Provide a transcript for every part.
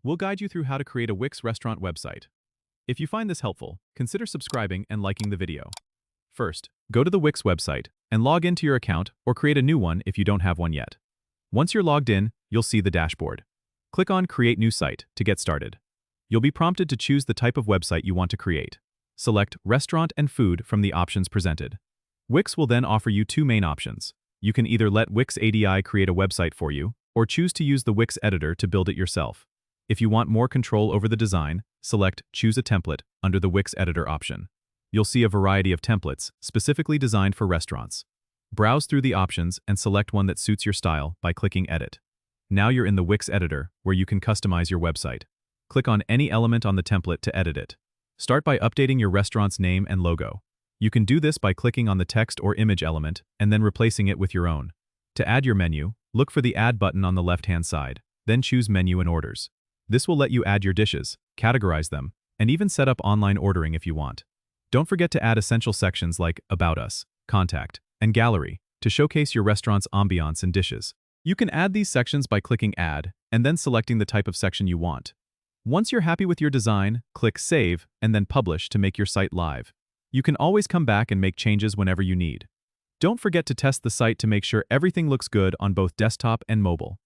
We'll guide you through how to create a Wix restaurant website. If you find this helpful, consider subscribing and liking the video. First, go to the Wix website and log into your account or create a new one if you don't have one yet. Once you're logged in, you'll see the dashboard. Click on Create New Site to get started. You'll be prompted to choose the type of website you want to create. Select Restaurant and Food from the options presented. Wix will then offer you two main options. You can either let Wix ADI create a website for you, or choose to use the Wix editor to build it yourself. If you want more control over the design, select Choose a Template under the Wix editor option. You'll see a variety of templates specifically designed for restaurants. Browse through the options and select one that suits your style by clicking Edit. Now you're in the Wix editor, where you can customize your website. Click on any element on the template to edit it. Start by updating your restaurant's name and logo. You can do this by clicking on the text or image element and then replacing it with your own. To add your menu, look for the Add button on the left-hand side, then choose Menu and Orders. This will let you add your dishes, categorize them, and even set up online ordering if you want. Don't forget to add essential sections like About Us, Contact, and Gallery to showcase your restaurant's ambiance and dishes. You can add these sections by clicking Add and then selecting the type of section you want. Once you're happy with your design, click Save and then Publish to make your site live. You can always come back and make changes whenever you need. Don't forget to test the site to make sure everything looks good on both desktop and mobile.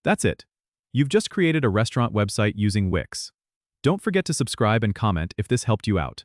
That's it. You've just created a restaurant website using Wix. Don't forget to subscribe and comment if this helped you out.